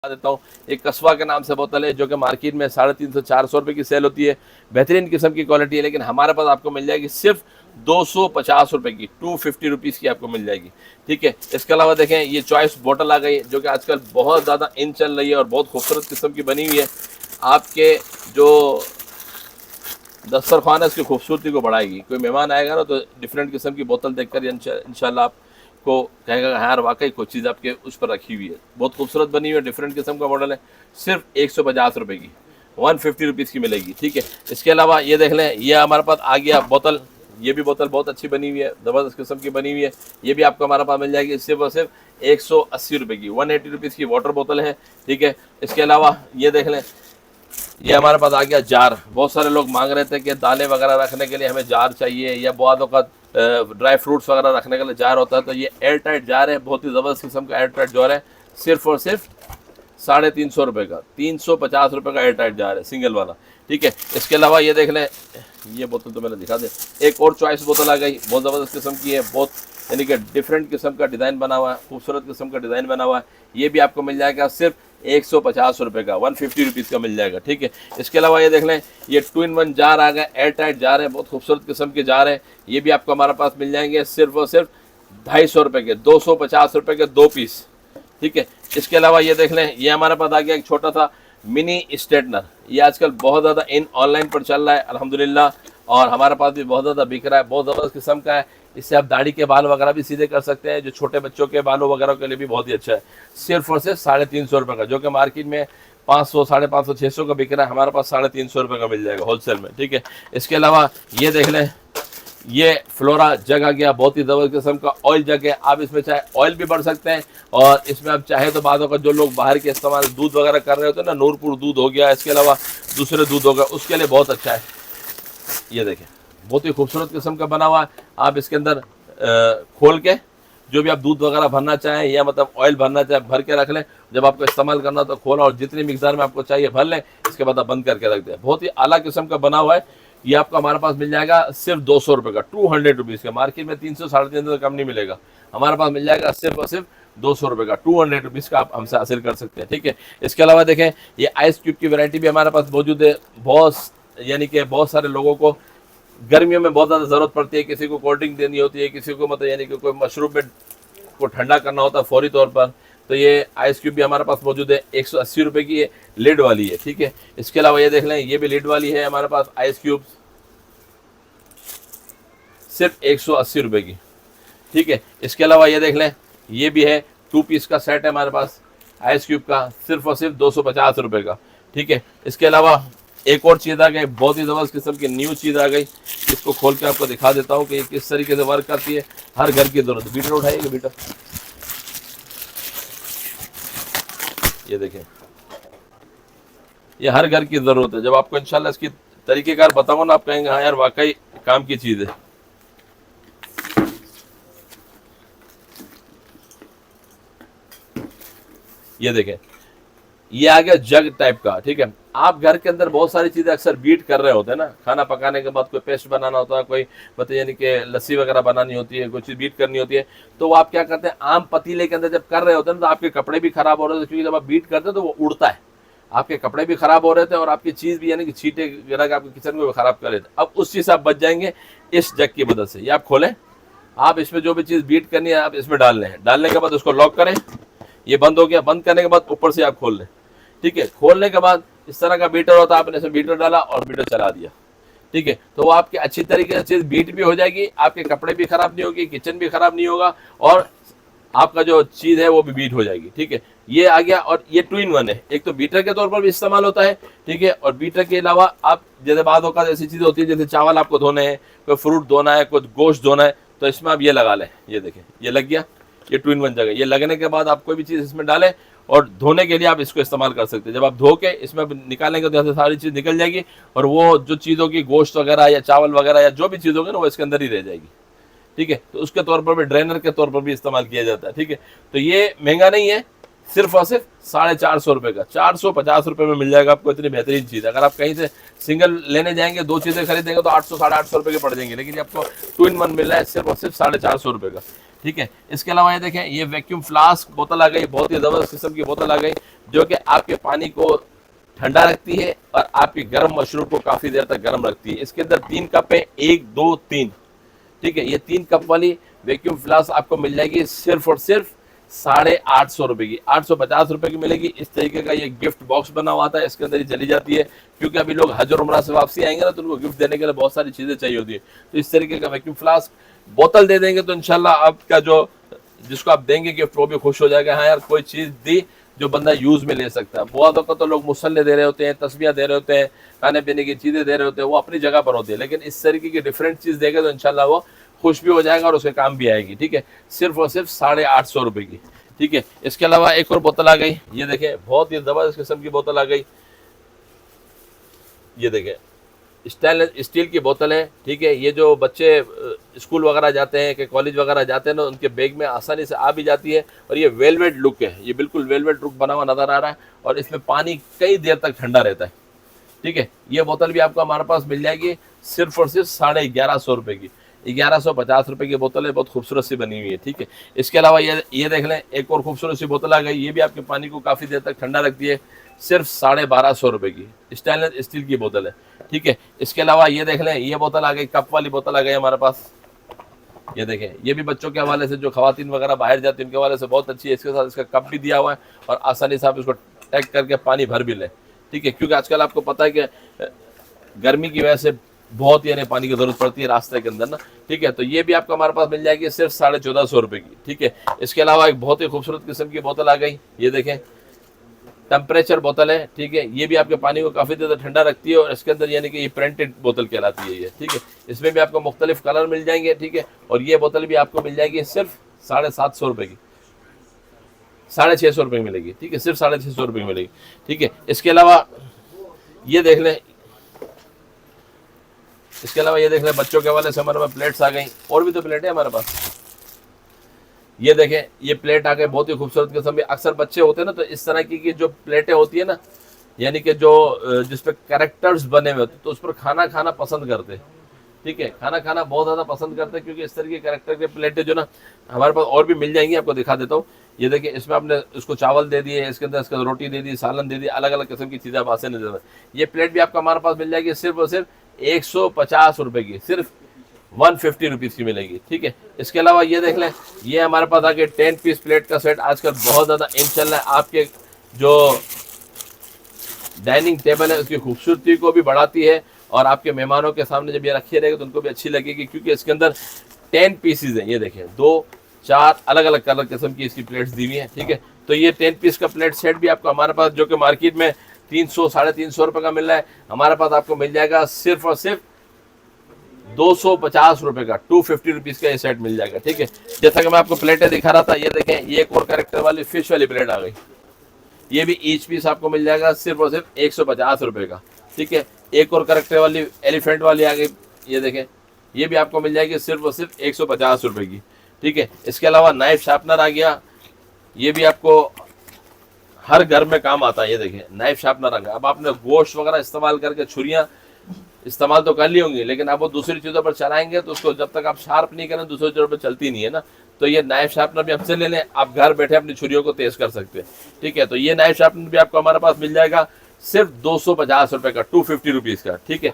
देता हूँ। एक कस्बा के नाम से बोतल है जो कि मार्केट में 350-400 रुपये की सेल होती है। बेहतरीन किस्म की क्वालिटी है, लेकिन हमारे पास आपको मिल जाएगी सिर्फ 250 रुपये की, 250 रुपीज़ की आपको मिल जाएगी। ठीक है, इसके अलावा देखें ये चॉइस बोतल आ गई जो कि आजकल बहुत ज़्यादा इन चल रही है और बहुत खूबसूरत किस्म की बनी हुई है। आपके जो दस्तरखान है उसकी खूबसूरती को बढ़ाएगी। कोई मेहमान आएगा ना तो डिफरेंट किस्म की बोतल देखकर इंशाल्लाह आपको कहेगा हाँ यार वाकई कोई चीज़ आपके उस पर रखी हुई है। बहुत खूबसूरत बनी हुई है, डिफरेंट किस्म का मॉडल है। सिर्फ 150 रुपये की, 150 रुपीज़ की मिलेगी। ठीक है, इसके अलावा ये देख लें, ये हमारे पास आ गया बोतल। ये भी बोतल बहुत अच्छी बनी हुई है, ज़बरदस्त किस्म की बनी हुई है। ये भी आपको हमारे पास मिल जाएगी सिर्फ और सिर्फ 180 रुपये की, 180 रुपीज़ की वाटर बोतल है। ठीक है, इसके अलावा ये देख लें, ये हमारे पास आ गया जार। बहुत सारे लोग मांग रहे थे कि दालें वगैरह रखने के लिए हमें जार चाहिए, या बहुत वक्त ड्राई फ्रूट्स वगैरह रखने के लिए जार होता है, तो ये एयर टाइट जार है, बहुत ही ज़बरदस्त किस्म का एयर टाइट जार है। सिर्फ और सिर्फ 350 रुपये का, 350 रुपये का एयर टाइट जार है, सिंगल वाला। ठीक है, इसके अलावा ये देख लें, ये बोतल तो मैंने दिखा दे। एक और चॉइस बोतल आ गई, बहुत ज़बरदस्त किस्म की है, बहुत यानी कि डिफरेंट किस्म का डिज़ाइन बना हुआ है, खूबसूरत किस्म का डिज़ाइन बना हुआ है। ये भी आपको मिल जाएगा सिर्फ 150 रुपये का, 150 रुपीज़ का मिल जाएगा। ठीक है, इसके अलावा ये देख लें, ये 2-in-1 जार आ गया, एयर टाइट जार है, बहुत खूबसूरत किस्म के जार है। ये भी आपको हमारे पास मिल जाएंगे सिर्फ और सिर्फ 250 रुपये के, 250 रुपये के 2 पीस। ठीक है, इसके अलावा ये देख लें, ये हमारे पास आ गया एक छोटा सा मिनी स्ट्रेटनर। ये आजकल बहुत ज़्यादा इन ऑनलाइन पर चल रहा है अल्हम्दुलिल्लाह, और हमारे पास भी बहुत ज़्यादा बिक रहा है, बहुत ज़बरदस्त किस्म का है। इससे आप दाढ़ी के बाल वगैरह भी सीधे कर सकते हैं, जो छोटे बच्चों के बालों वगैरह के लिए भी बहुत ही अच्छा है। सिर्फ और सिर्फ 350 रुपये का, जो कि मार्केट में 500, 550, 600 का बिक रहा है, हमारे पास 350 रुपये का मिल जाएगा होलसेल में। ठीक है, इसके अलावा ये देख लें, ये फ्लोरा जग आ गया, बहुत ही ज़बरदस्त किस्म का ऑयल जग है। आप इसमें चाहे ऑयल भी भर सकते हैं, और इसमें आप चाहे तो बाज़ औक़ात जो लोग बाहर के इस्तेमाल दूध वगैरह कर रहे होते हैं ना, नूरपुर दूध हो गया, इसके अलावा दूसरे दूध हो गया, उसके लिए बहुत अच्छा है। ये देखें, बहुत ही खूबसूरत किस्म का बना हुआ है। आप इसके अंदर खोल के जो भी आप दूध वगैरह भरना चाहें, या मतलब ऑयल भरना चाहें, भर के रख लें। जब आपको इस्तेमाल करना तो खोला और जितनी मिकदार में आपको चाहिए भर लें, इसके बाद आप बंद करके रख दें। बहुत ही आला किस्म का बना हुआ है। ये आपको हमारे पास मिल जाएगा सिर्फ 200 रुपये का, 200 रुपीज़ का। मार्केट में 300, 350 कम नहीं मिलेगा, हमारे पास मिल जाएगा सिर्फ और सिर्फ 200 रुपये का, 200 रुपीज़ का आप हमसे हासिल कर सकते हैं। ठीक है, इसके अलावा देखें, ये आइस क्यूब की वैरायटी भी हमारे पास मौजूद है। बहुत यानी कि बहुत सारे लोगों को गर्मियों में बहुत ज़्यादा ज़रूरत पड़ती है, किसी को कोल्ड ड्रिंक देनी होती है, किसी को मतलब यानी कि कोई मशरूब में को ठंडा करना होता है फौरी तौर पर, तो ये आइस क्यूब भी हमारे पास मौजूद है। 180 रुपये की ये लिड वाली है। ठीक है, इसके अलावा ये देख लें, ये भी लिड वाली है हमारे पास आइस क्यूब, सिर्फ 180 रुपये की। ठीक है, इसके अलावा ये देख लें, ये भी है 2 पीस का सेट है हमारे पास आइस क्यूब का, सिर्फ और सिर्फ 250 रुपये का। ठीक है, इसके अलावा एक और चीज़ आ गई, बहुत ही ज़बरदस्त किस्म की न्यू चीज़ आ गई। इसको खोल के आपको दिखा देता हूँ कि ये किस तरीके से वर्क करती है। हर घर की ज़रूरत। बीटर उठाइएगा बीटर, ये देखें, ये हर घर की ज़रूरत है। जब आपको इंशाल्लाह इसकी तरीक़ेकार बताऊँ ना, आप कहेंगे हाँ यार वाकई काम की चीज़ है। ये देखें, ये आ गया जग टाइप का। ठीक है, आप घर के अंदर बहुत सारी चीज़ें अक्सर बीट कर रहे होते हैं ना, खाना पकाने के बाद कोई पेस्ट बनाना होता है, कोई मतलब यानी कि लस्सी वगैरह बनानी होती है, कोई चीज़ बीट करनी होती है, तो वो आप क्या करते हैं, आम पतीले के अंदर जब कर रहे होते हैं ना, तो आपके कपड़े भी ख़राब हो रहे थे, क्योंकि जब आप बीट करते हैं तो वो उड़ता है, आपके कपड़े भी ख़राब हो रहे थे, और आपकी चीज़ भी यानी कि छींटे गिरा के आपके किचन को भी ख़राब कर रहे थे। अब उस चीज़ से आप बच जाएंगे इस जग की मदद से। ये आप खोलें, आप इसमें जो भी चीज़ बीट करनी है आप इसमें डाल लें, डालने के बाद उसको लॉक करें, ये बंद हो गया। बंद करने के बाद ऊपर से आप खोल लें। ठीक है, खोलने के बाद इस तरह का बीटर होता है, आपने इसमें बीटर डाला और बीटर चला दिया। ठीक है, तो वो आपके अच्छी तरीके से चीज़ बीट भी हो जाएगी, आपके कपड़े भी ख़राब नहीं होगी, किचन भी ख़राब नहीं होगा, और आपका जो चीज़ है वो भी बीट हो जाएगी। ठीक है, ये आ गया, और ये 2-in-1 है। एक तो बीटर के तौर पर भी इस्तेमाल होता है, ठीक है, और बीटर के अलावा आप जैसे बाद होगा ऐसी चीज़ होती है, जैसे चावल आपको धोने हैं, कोई फ्रूट धोना है, कोई गोश्त धोना है, तो इसमें आप ये लगा लें। ये देखें, ये लग गया, ये 2-in-1 जगह। ये लगने के बाद आप कोई भी चीज़ इसमें डालें, और धोने के लिए आप इसको इस्तेमाल कर सकते हैं। जब आप धो के इसमें निकालेंगे तो यहाँ से सारी चीज़ निकल जाएगी, और वो जो चीज़ होगी गोश्त वगैरह या चावल वगैरह या जो भी चीज़ होगी ना, वो इसके अंदर ही रह जाएगी। ठीक है, तो उसके तौर पर भी ड्रेनर के तौर पर भी इस्तेमाल किया जाता है। ठीक है, तो ये महंगा नहीं है, सिर्फ और सिर्फ 450 रुपये का, 450 रुपये में मिल जाएगा आपको इतनी बेहतरीन चीज़। अगर आप कहीं से सिंगल लेने जाएंगे, 2 चीज़ें खरीदेंगे तो 800, 850 रुपये के पड़ जाएंगे, लेकिन आपको 2-in-1 मिल रहा है सिर्फ और सिर्फ 450 रुपये का। ठीक है। इसके अलावा ये देखें, ये वैक्यूम फ्लास्क बोतल आ गई, बहुत ही ज़बरदस्त किस्म की बोतल आ गई, जो कि आपके पानी को ठंडा रखती है और आपकी गर्म मशरूब को काफ़ी देर तक गर्म रखती है। इसके अंदर 3 कप है, 1 2 3, ठीक है। ये 3 कप वाली वैक्यूम फ्लास्क आपको मिल जाएगी सिर्फ और सिर्फ 850 रुपए की, 850 रुपए की मिलेगी। इस तरीके का ये गिफ्ट बॉक्स बना हुआ था, इसके अंदर ही चली जाती है, क्योंकि अभी लोग हज और उमरा से वापसी आएंगे ना, तो उनको गिफ्ट देने के लिए बहुत सारी चीज़ें चाहिए होती है। तो इस तरीके का वैक्यूम फ्लास्क बोतल दे देंगे तो इंशाल्लाह आपका जो जिसको आप देंगे गिफ्ट वो भी खुश हो जाएगा। हाँ यार, कोई चीज़ दी जो बंदा यूज़ में ले सकता है। बहुत वक्त तो लोग मुसल्ले दे रहे होते हैं, तस्बियाँ दे रहे होते हैं, खाने पीने की चीज़ें दे रहे होते हैं, वो अपनी जगह पर होती है, लेकिन इस तरीके की डिफरेंट चीज़ देगा तो इंशाल्लाह वो खुश भी हो जाएगा और उसके काम भी आएगी, ठीक है। सिर्फ और सिर्फ 850 रुपए की, ठीक है। इसके अलावा एक और बोतल आ गई, ये देखें, बहुत ही ज़बरदस्त किस्म की बोतल आ गई। ये देखें, स्टील की बोतल है, ठीक है। ये जो बच्चे स्कूल वगैरह जाते हैं कि कॉलेज वगैरह जाते हैं ना, उनके बैग में आसानी से आ भी जाती है। और ये वेलवेट लुक है, ये बिल्कुल वेलवेट लुक बना हुआ नज़र आ रहा है, और इसमें पानी कई देर तक ठंडा रहता है, ठीक है। ये बोतल भी आपको हमारे पास मिल जाएगी सिर्फ और सिर्फ 1150 रुपए की, 1150 रुपए की बोतल है, बहुत खूबसूरत सी बनी हुई है, ठीक है। इसके अलावा ये देख लें, एक और खूबसूरत सी बोतल आ गई, ये भी आपके पानी को काफ़ी देर तक ठंडा रखती है, सिर्फ 1250 रुपए की, स्टेनलेस स्टील की बोतल है, ठीक है। इसके अलावा ये देख लें, ये बोतल आ गई, कप वाली बोतल आ गई हमारे पास। ये देखें, ये भी बच्चों के हवाले से, जो खवातीन वगैरह बाहर जाती हैं उनके हवाले से बहुत अच्छी है। इसके साथ इसका कप भी दिया हुआ है और आसानी से आप इसको टैग करके पानी भर भी लें, ठीक है। क्योंकि आजकल आपको पता है कि गर्मी की वजह से बहुत यानी पानी की जरूरत पड़ती है रास्ते के अंदर ना, ठीक है। तो ये भी आपको हमारे पास मिल जाएगी सिर्फ 1450 रुपए की, ठीक है। इसके अलावा एक बहुत ही खूबसूरत किस्म की बोतल आ गई, ये देखें, टेम्परेचर बोतल है, ठीक है। ये भी आपके पानी को काफ़ी देर ठंडा रखती है, और इसके अंदर यानी कि ये प्रिंटेड बोतल कहलाती है ये, ठीक है। इसमें भी आपको मुख्तलिफ कलर मिल जाएंगे, ठीक है। और ये बोतल भी आपको मिल जाएगी सिर्फ 750 रुपए की, 650 रुपए की मिलेगी, ठीक है, सिर्फ 650 रुपए की मिलेगी, ठीक है। इसके अलावा ये देख लें, बच्चों के हवाले से हमारे पास प्लेट्स आ गई, और भी तो प्लेट है हमारे पास। ये देखें, ये प्लेट आ गए, बहुत ही खूबसूरत किस्म की। अक्सर बच्चे होते हैं ना, तो इस तरह की जो प्लेटें होती है ना, यानी कि जो जिस पे कैरेक्टर्स बने हुए होते हैं, तो उस पर खाना खाना पसंद करते हैं, ठीक है। खाना खाना बहुत ज़्यादा पसंद करते हैं, क्योंकि इस तरह की कैरेक्टर के प्लेटें जो ना हमारे पास और भी मिल जाएंगी, आपको दिखा देता हूँ। ये देखिए, इसमें आपने इसको चावल दे दिए, इसके अंदर इसका रोटी दे दी, सालन दे दी, अलग अलग किस्म की चीज़ें आप आसानी से। ये प्लेट भी आपको हमारे पास मिल जाएगी सिर्फ और सिर्फ 150 रुपए की, सिर्फ 150 रुपीज़ की मिलेगी, ठीक है। इसके अलावा ये देख लें, ये हमारे पास आके 10 पीस प्लेट का सेट आजकल बहुत ज़्यादा इन चल रहा है। आपके जो डाइनिंग टेबल है उसकी खूबसूरती को भी बढ़ाती है, और आपके मेहमानों के सामने जब ये रखी रहेगी तो उनको भी अच्छी लगेगी, क्योंकि इसके अंदर 10 पीसीज हैं। ये देखें, 2 4 अलग अलग कलर किस्म की इसकी प्लेट्स दी हुई हैं, ठीक है। तो ये 10 पीस का प्लेट सेट भी आपको हमारे पास, जो कि मार्केट में 300 350 रुपये का मिल रहा है, हमारे पास आपको मिल जाएगा सिर्फ और सिर्फ 250 रुपए का, 250 रुपीज़ का ये सेट मिल जाएगा, ठीक है। जैसा कि मैं आपको प्लेटें दिखा रहा था, ये देखें, ये एक और कैरेक्टर वाली फिश वाली प्लेट आ गई, ये भी ईच पीस आपको मिल जाएगा सिर्फ और सिर्फ 150 रुपए का, ठीक है। एक और कैरेक्टर वाली एलिफेंट वाली आ गई, ये देखें, ये भी आपको मिल जाएगी सिर्फ और सिर्फ 150 रुपए की, ठीक है। इसके अलावा नाइफ शार्पनर आ गया, ये भी आपको हर घर में काम आता है। ये देखें, नाइफ शार्पनर आ गया। अब आपने गोश्त वगैरह इस्तेमाल करके छुरियाँ इस्तेमाल तो कर ली होंगी, लेकिन अब वो दूसरी चीज़ों पर चलाएंगे तो उसको जब तक आप शार्प नहीं करें दूसरी चीज़ों पर चलती नहीं है ना। तो ये नाइफ शार्पनर भी हमसे ले लें, आप घर बैठे अपनी छुरियों को तेज कर सकते हैं, ठीक है। तो ये नाइफ शार्पनर भी आपको हमारे पास मिल जाएगा सिर्फ 250 रुपए का, 250 रुपीज़ का, ठीक है।